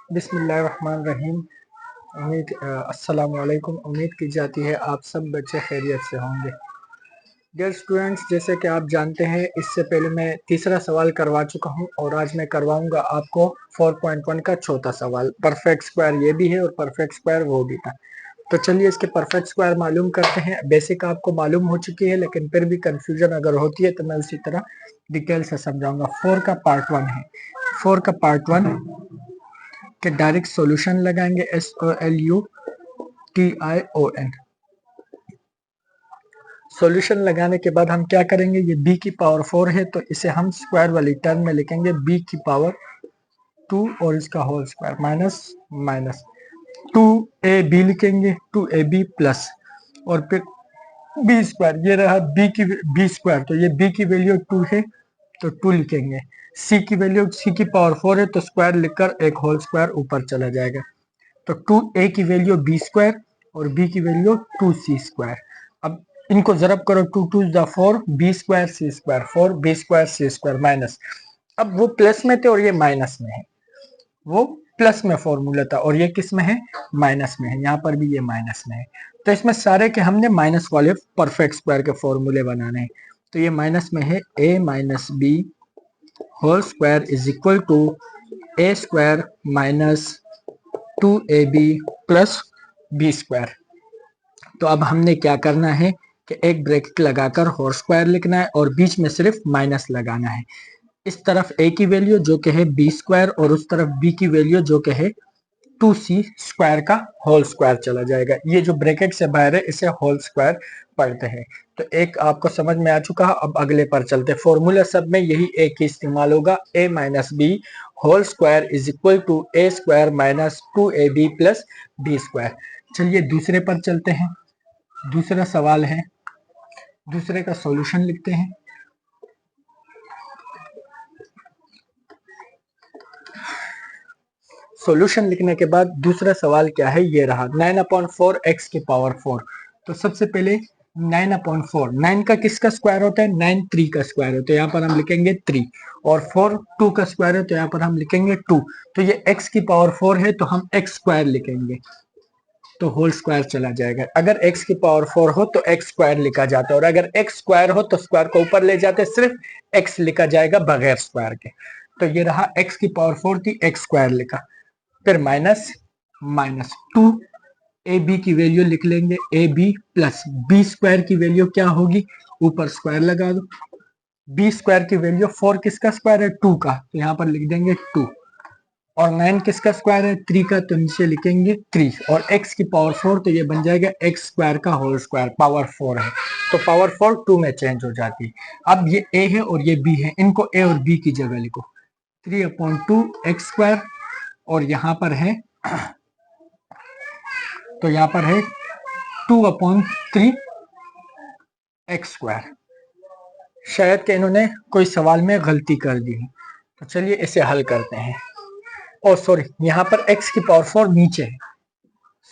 बिस्मिल्लाहिर्रहमानिर्रहीम। अस्सलाम वालेकुम। उम्मीद की जाती है आप सब बच्चे खैरियत से होंगे। डियर स्टूडेंट्स, जैसे कि आप जानते हैं इससे पहले मैं तीसरा सवाल करवा चुका हूं और आज मैं करवाऊंगा आपको 4.1 का चौथा सवाल। परफेक्ट स्क्वायर ये भी है और परफेक्ट स्क्वायर वो भी था। तो चलिए इसके परफेक्ट स्क्वायर मालूम करते हैं। बेसिक आपको मालूम हो चुकी है, लेकिन फिर भी कंफ्यूजन अगर होती है तो मैं उसी तरह डिटेल से समझाऊंगा। 4 का पार्ट 1 है। 4 का पार्ट 1 के डायरेक्ट सॉल्यूशन लगाएंगे। SOLUTION। सॉल्यूशन लगाने के बाद हम क्या करेंगे, ये b की पावर 4 है तो इसे हम स्क्वायर वाली टर्म में लिखेंगे b की पावर 2 और इसका whole square minus minus 2ab लिखेंगे, 2ab प्लस और फिर b स्क्वायर। ये रहा b स्क्वायर, तो ये b की वैल्यू 2 है तो 2 लिखेंगे। c की वैल्यू c की पावर 4 है तो स्क्वायर लिखकर एक होल स्क्वायर ऊपर चला जाएगा। तो 2a की वैल्यू b स्क्वायर और b की वैल्यू 2c स्क्वायर। अब इनको जरब करो, 2 2 4, b square c square 4, b square c square minus. अब वो प्लस में थे और ये माइनस में है। वो प्लस में फॉर्मूला था और ये किस में है, माइनस में है। यहाँ पर भी ये माइनस में है। तो इसमें सारे के हमने माइनस वाले परफेक्ट स्क्वायर के फॉर्मूले बनाने हैं। तो ये माइनस में है a minus b whole square is equal to a square minus 2ab plus b square. तो अब हमने क्या करना है कि एक ब्रैकेट लगाकर होल स्क्वायर लिखना है और बीच में सिर्फ माइनस लगाना है। इस तरफ a की वैल्यू जो कि है b स्क्वायर और उस तरफ b की वैल्यू जो कि है 2c स्क्वायर का होल स्क्वायर चला जाएगा। ये जो ब्रैकेट से बाहर है इसे होल स्क्वायर पढ़ते हैं। तो एक आपको समझ में आ चुका है। अब अगले पर चलते। फॉर्मूला सब में यही एक ही इस्तेमाल होगा, a minus b whole square is equal to a square minus 2ab plus b square. चलिए दूसरे पर चलते हैं। दूसरा सवाल है, दूसरे का सॉल्यूशन लिखते हैं। सॉल्यूशन लिखने के बाद दूसरा सवाल क्या है, ये रहा 9/4 x की पावर 4। तो सबसे पहले 9/4, 9 का किसका स्क्वायर होता है, 9 3 का स्क्वायर होता है। यहाँ पर हम लिखेंगे 3 और 4 2 का स्क्वायर है तो यहाँ पर हम लिखेंगे 2। तो ये x की पावर 4 है तो हम x स्क्वायर लिखेंगे तो होल स्क्वायर चला जाएगा। अगर x की पावर 4 हो तो x स्क्वायर लिखा जाता है और अगर x स्क्वायर हो तो स्क्वायर को ऊपर ले जाते, सिर्फ x लिखा जाएगा बगैर स्क्वायर के। तो ये रहा x की पावर 4 थी, x स्क्वायर लिखा, फिर माइनस माइनस 2 ए बी की वैल्यू लिख लेंगे, a b plus b square की वैल्यू क्या होगी, ऊपर स्क्वायर लगा दो। बी स्क्वायर की वैल्यू 4 किसका स्क्वायर है, 2 का, तो यहाँ पर लिख देंगे 2 और 9 किसका स्क्वायर है, 3 का, तो नीचे लिखेंगे 3 और x की पावर 4 तो ये बन जाएगा x स्क्वायर का होल स्क्वायर। पावर 4 है तो पावर 4 2 में चेंज हो जाती है। अब ये a है और ये b है, इनको a और b की जगह लिखो, 3/2 x स्क्वायर और यहाँ पर है, तो यहाँ पर है 2/3 एक्स स्क्वायर। शायद कि इन्होंने कोई सवाल में गलती कर दी है, तो चलिए इसे हल करते हैं। और सॉरी, यहाँ पर x की पावर 4 नीचे है,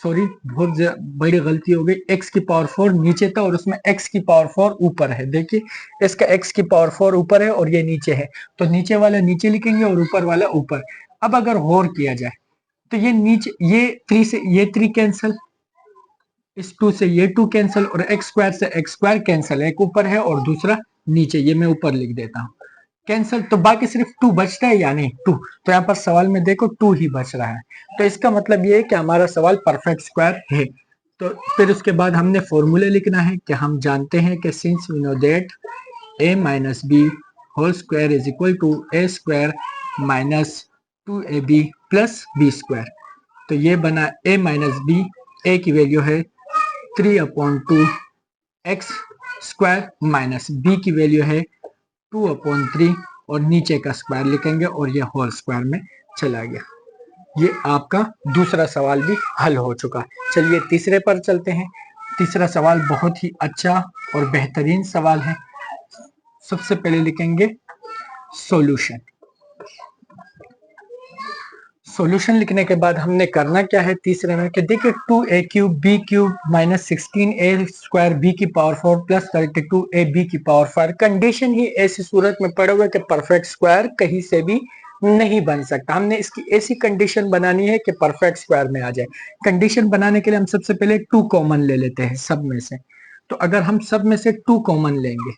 सॉरी बहुत बड़ी गलती हो गई। x की पावर 4 नीचे था और उसमें x की पावर 4 ऊपर है। देखिए इसका x की पावर 4 ऊपर है और ये नीचे है, तो नीचे वाला नीचे लिखेंगे और ऊपर वाला ऊपर। अब अगर और किया जाए तो ये नीचे, ये 3 से ये 3 कैंसिल, इस 2 से ये 2 कैंसिल और x स्क्वायर से x स्क्वायर कैंसिल। एक ऊपर है और दूसरा नीचे, ये मैं ऊपर लिख देता हूँ, कैंसिल। तो बाकी सिर्फ 2 बचता है, यानी 2। तो यहाँ पर सवाल में देखो 2 ही बच रहा है, तो इसका मतलब ये है कि हमारा सवाल परफेक्ट स्क्वायर है। तो फिर उसके बाद हमने फॉर्मूले लिखना है कि हम जानते हैं कि since we know that a minus b whole square is equal to a square minus 2ab plus b square. तो ये बना a माइनस बी, a की वैल्यू है 3/2 एक्स स्क्वायर माइनस बी की वैल्यू है 2/3 और नीचे का स्क्वायर लिखेंगे और ये होल स्क्वायर में चला गया। ये आपका दूसरा सवाल भी हल हो चुका। चलिए तीसरे पर चलते हैं। तीसरा सवाल बहुत ही अच्छा और बेहतरीन सवाल है। सबसे पहले लिखेंगे सॉल्यूशन। सॉल्यूशन लिखने के बाद हमने करना क्या है तीसरे में कि देखिए 2a cube b cube minus 16a square b की पावर 4 प्लस 32a b की पावर 5। कंडीशन ही ऐसी सूरत में पड़े हुए कि परफेक्ट स्क्वायर कहीं से भी नहीं बन सकता। हमने इसकी ऐसी कंडीशन बनानी है कि परफेक्ट स्क्वायर में आ जाए। कंडीशन बनाने के लिए हम सबसे पहले 2 कॉमन ले लेते हैं सब में से। तो अगर हम सब में से 2 कॉमन लेंगे,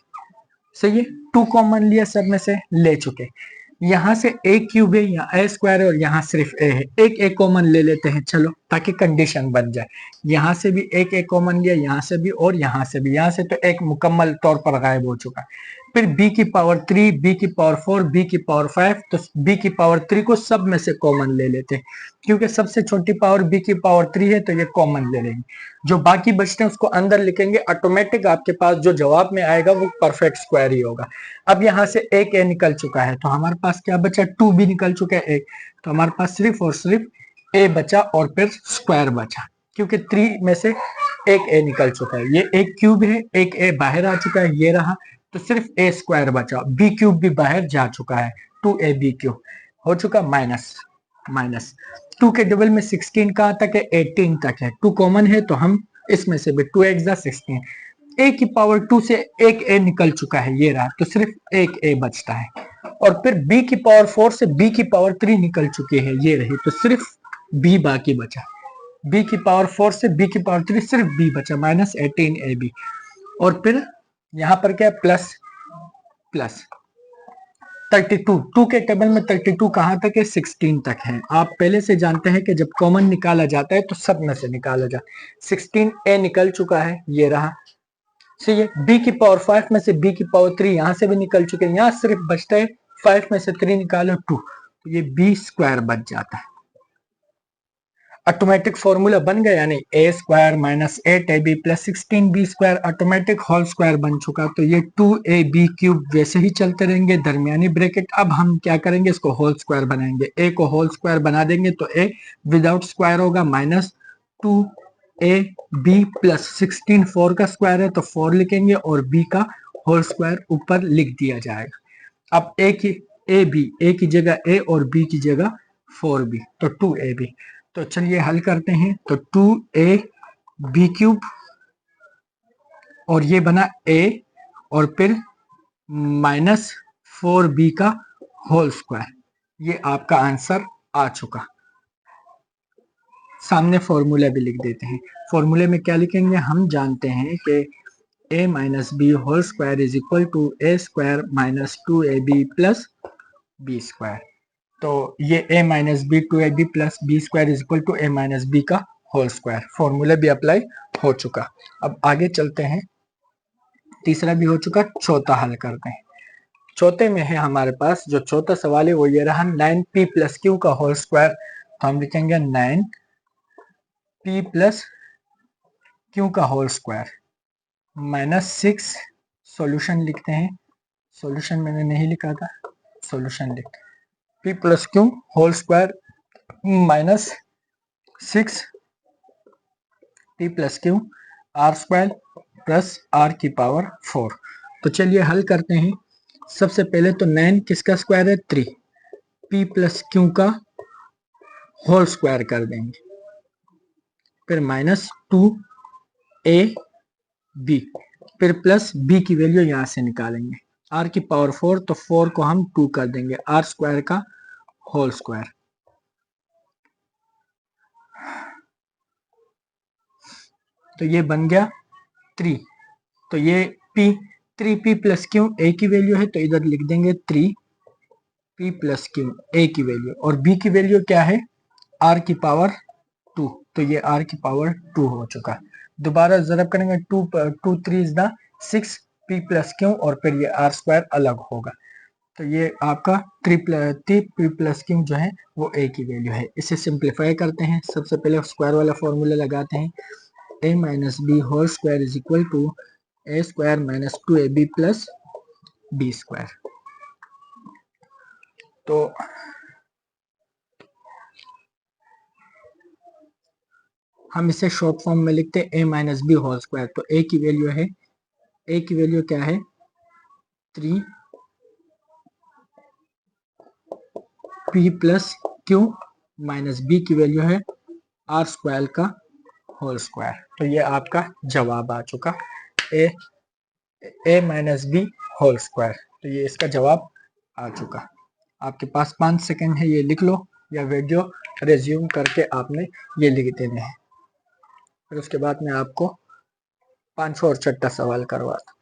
सही है, 2 कॉमन लिया, सब में से ले चुके, यहाँ से ए क्यूब है, यहाँ ए स्क्वायर है और यहाँ सिर्फ ए है, एक ए कॉमन ले लेते हैं चलो, ताकि कंडीशन बन जाए। यहाँ से भी एक ए कॉमन लिया, यहाँ से भी और यहाँ से भी, यहाँ से तो एक मुकम्मल तौर पर गायब हो चुका है। फिर b की पावर 3, b की पावर 4, b की पावर 5, तो b की पावर 3 को सब में से कॉमन ले लेते हैं, क्योंकि सबसे छोटी पावर b की पावर 3 है, तो ये कॉमन ले लेंगे। जो बाकी बचते हैं उसको अंदर लिखेंगे, ऑटोमेटिक आपके पास जो जवाब में आएगा वो परफेक्ट स्क्वायर ही होगा। अब यहाँ से एक ए निकल चुका है, तो हमारे पास क्या बचा, 2 भी निकल चुका है एक, तो हमारे पास सिर्फ और सिर्फ ए बचा और फिर स्क्वायर बचा, क्योंकि 3 में से एक ए निकल चुका है। ये एक क्यूब है, एक ए बाहर आ चुका है, ये रहा, तो सिर्फ ए स्क्वायर बचा, बी क्यूब भी बाहर जा चुका है, 2a बी क्यूब हो चुका, माइनस माइनस 2 के डबल में 16 कहाँ तक है, 18 तक है, 2 कॉमन है तो हम इसमें से भी 2 एक्स 16, ए की पावर 2 से एक ए निकल चुका है, ये रहा, तो सिर्फ एक ए बचता है। और फिर b की पावर 4 से b की पावर 3 निकल चुकी है, ये रही, तो सिर्फ b बाकी बचा, b की पावर 4 से b की पावर 3 सिर्फ b बचा, माइनस 18ab। और फिर यहाँ पर क्या, प्लस प्लस 32, 2 के टेबल में 32 कहाँ तक है, 16 तक है। आप पहले से जानते हैं कि जब कॉमन निकाला जाता है तो सब में से निकाला जाता है। 16a निकल चुका है, ये रहा, सही है। b की पावर 5 में से b की पावर 3 यहां से भी निकल चुके हैं, यहाँ सिर्फ बचता है 5 में से 3 निकालो 2, तो ये b स्क्वायर बच जाता है। ऑटोमेटिक फॉर्मूला बन गया, यानी a square minus 8ab plus 16b square automatic whole square बन चुका। तो ये 2ab क्यूब वैसे ही चलते रहेंगे, दरमियानी ब्रैकेट। अब हम क्या करेंगे, इसको होल स्क्वायर बनाएंगे, a को होल स्क्वायर बना देंगे तो a विदाउट स्क्वायर होगा, माइनस 2ab प्लस 16 4 का स्क्वायर है तो 4 लिखेंगे और b का होल स्क्वायर ऊपर लिख दिया जाएगा। अब a की जगह a और b की जगह 4b, तो 2ab। तो चलिए हल करते हैं, तो 2ab क्यूब और ये बना a और फिर माइनस 4b का होल स्क्वायर, ये आपका आंसर आ चुका। सामने फॉर्मूला भी लिख देते हैं। फॉर्मूले में क्या लिखेंगे, हम जानते हैं कि a minus b whole square is equal to a square minus 2ab plus b square. तो ये a minus b 2ab plus b square is equal to a minus b का होल स्क्वायर। फॉर्मूला भी apply हो चुका। अब आगे चलते हैं, तीसरा भी हो चुका, चौथा हल करते हैं। चौथे में है हमारे पास, जो चौथा सवाल है वो ये रहा, 9p प्लस क्यू का होल स्क्वायर। तो हम लिखेंगे 9p प्लस क्यू का होल स्क्वायर माइनस 6, सॉल्यूशन लिखते हैं, सॉल्यूशन मैंने नहीं लिखा था, सॉल्यूशन लिखते हैं, p plus q whole square minus 6 p plus q r square plus r की पावर 4। तो चलिए हल करते हैं। सबसे पहले तो 9 किसका स्क्वायर है, 3, p प्लस क्यू का होल स्क्वायर कर देंगे, फिर माइनस 2ab, फिर प्लस b की वैल्यू यहां से निकालेंगे, r की पावर 4, तो 4 को हम 2 कर देंगे, r स्क्वायर का होल स्क्वायर। तो ये बन गया 3, तो ये p 3p plus Q a की वैल्यू है, तो इधर लिख देंगे 3p प्लस क्यू a की वैल्यू, और b की वैल्यू क्या है, r की पावर 2, तो ये r की पावर 2 हो चुका। दोबारा जरब करेंगे, 2 3 is the 6p plus Q, और फिर ये r स्क्वायर अलग होगा, तो ये आपका 3p प्लस क्यू जो है वो a की वैल्यू है। इसे सिंप्लीफाई करते हैं, सबसे पहले स्क्वायर वाला फॉर्मूला लगाते हैं, a minus b whole square is equal to a square minus 2ab plus b square. तो हम इसे शॉर्ट फॉर्म में लिखते हैं a minus b whole square. तो a की वैल्यू है, a की वैल्यू क्या है, 3p plus q minus b की वैल्यू है r स्क्वायर का होल स्क्वायर। तो ये आपका जवाब आ चुका, a minus b whole square, तो ये इसका जवाब आ चुका। आपके पास 5 सेकंड है, ये लिख लो या वीडियो रिज्यूम करके आपने ये लिख देने हैं। फिर उसके बाद मैं आपको 5 और छठा सवाल करवाता।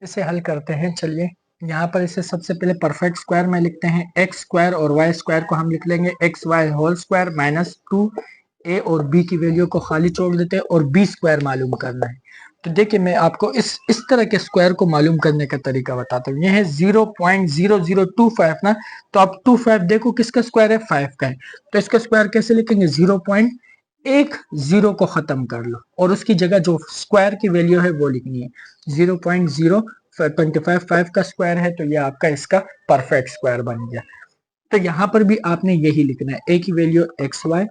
इसे हल करते हैं। चलिए यहाँ पर इसे सबसे पहले परफेक्ट स्क्वायर में लिखते हैं। एक्स स्क्वायर और वाई स्क्वायर को हम लिख लेंगे x y whole square minus 2a और b की वैल्यू को खाली छोड़ देते हैं और b स्क्वायर मालूम करना है। तो देखिए मैं आपको इस तरह के स्क्वायर को मालूम करने का तरीका बताता हूँ। यह है 0.0025 ना, तो आप 25 देखो किसका स्क्वायर है, 5 का है, तो इसका स्क्वायर कैसे लिखेंगे, 0.10 को खत्म कर लो और उसकी जगह जो स्क्वायर की वैल्यू है वो लिखनी है। 0.025 5 का स्क्वायर है, तो ये आपका इसका परफेक्ट स्क्वायर बन गया। तो यहाँ पर भी आपने यही लिखना है, a की वैल्यू एक्स वाई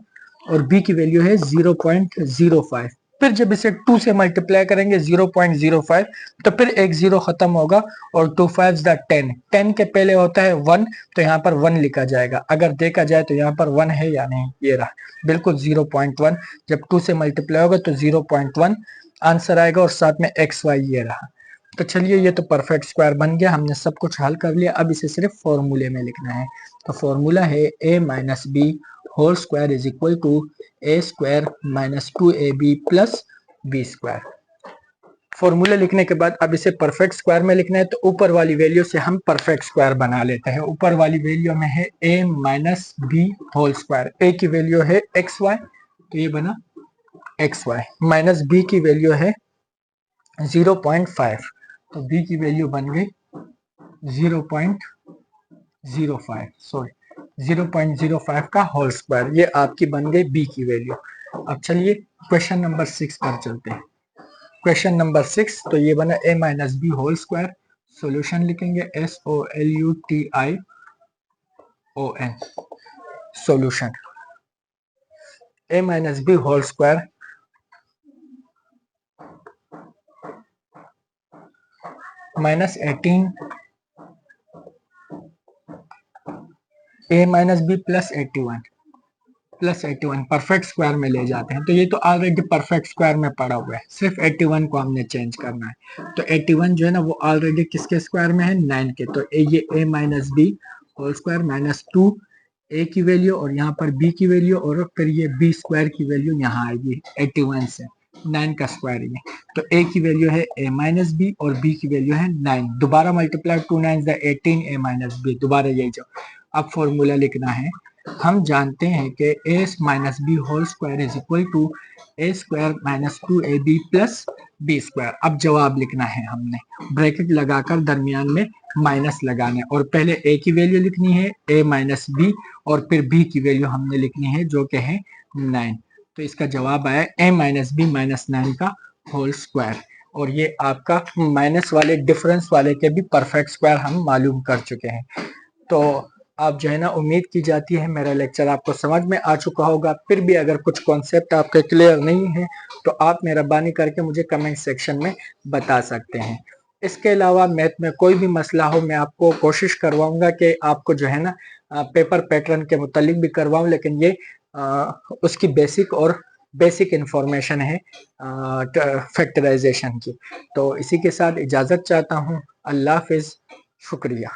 और b की वैल्यू है 0.05। फिर जब इसे 2 से मल्टीप्लाई करेंगे 0.05, तो फिर एक 0 खत्म होगा और 2 5 10, 10 के पहले होता है 1, तो यहाँ पर 1 लिखा जाएगा। अगर देखा जाए तो यहाँ पर 1 है या नहीं, ये रहा बिल्कुल 0.1। जब 2 से मल्टीप्लाई होगा तो 0.1 आंसर आएगा और साथ में एक्स वाई ये रहा। तो चलिए ये तो परफेक्ट स्क्वायर बन गया, हमने सब कुछ हल कर लिया। अब इसे सिर्फ फॉर्मूले में लिखना है। तो फॉर्मूला है a minus b whole square is equal to a square minus 2ab plus b square. Formula लिखने के बाद अब इसे परफेक्ट स्क्वायर में लिखना है, तो ऊपर वाली वैल्यू से हम परफेक्ट स्क्वायर बना लेते हैं। ऊपर वाली वैल्यू में है a minus b whole square, a की वैल्यू है एक्स वाई, तो ये बना एक्स वाई, माइनस b की वैल्यू है 0.5, तो b की वैल्यू बन गई 0.05, सॉरी 0.05 का होल स्क्वायर, ये आपकी बन गई b की वैल्यू। अब चलिए क्वेश्चन नंबर 6 पर चलते हैं। क्वेश्चन नंबर 6, तो ये बना a minus b whole square. Solution लिखेंगे SOLUTION, solution a minus b whole square minus 18 a minus b plus 81 perfect square में ले जाते हैं। तो ये तो ऑलरेडी परफेक्ट स्क्वायर में पड़ा हुआ है, सिर्फ 81 को हमने चेंज करना है। तो 81 जो है ना वो ऑलरेडी किसके स्क्वायर में है, 9 के। तो ये a minus b whole square minus 2 a की वैल्यू और यहाँ पर b की वैल्यू और फिर ये b स्क्वायर की वैल्यू यहाँ आएगी 81 से, 9 का स्क्वायर ये। तो a की वैल्यू है a माइनस बी और b की वैल्यू है 9। दोबारा मल्टीप्लाई 2 9 18 a माइनस बी, दोबारा यही जाओ। अब फॉर्मूला लिखना है, हम जानते हैं कि a minus b whole square is equal to a square minus 2ab plus b square. अब जवाब लिखना है, हमने ब्रैकेट लगाकर दरमियान में माइनस लगाना है और पहले a की वैल्यू लिखनी है a माइनस बी और फिर b की वैल्यू हमने लिखनी है जो कि है 9। तो इसका जवाब आया a माइनस बी माइनस 9 का होल स्क्वायर। और ये आपका माइनस वाले डिफरेंस वाले के भी परफेक्ट स्क्वायर हम मालूम कर चुके हैं। तो आप जो है ना, उम्मीद की जाती है मेरा लेक्चर आपको समझ में आ चुका होगा। फिर भी अगर कुछ कॉन्सेप्ट आपके क्लियर नहीं है तो आप मेहरबानी करके मुझे कमेंट सेक्शन में बता सकते हैं। इसके अलावा मैथ में कोई भी मसला हो मैं आपको कोशिश करवाऊंगा कि आपको जो है ना पेपर पैटर्न के मुतालिक भी करवाऊं, लेकिन ये उसकी बेसिक इंफॉर्मेशन है फैक्टराइजेशन की। तो इसी के साथ इजाजत चाहता हूँ। अल्लाह हाफिज। शुक्रिया।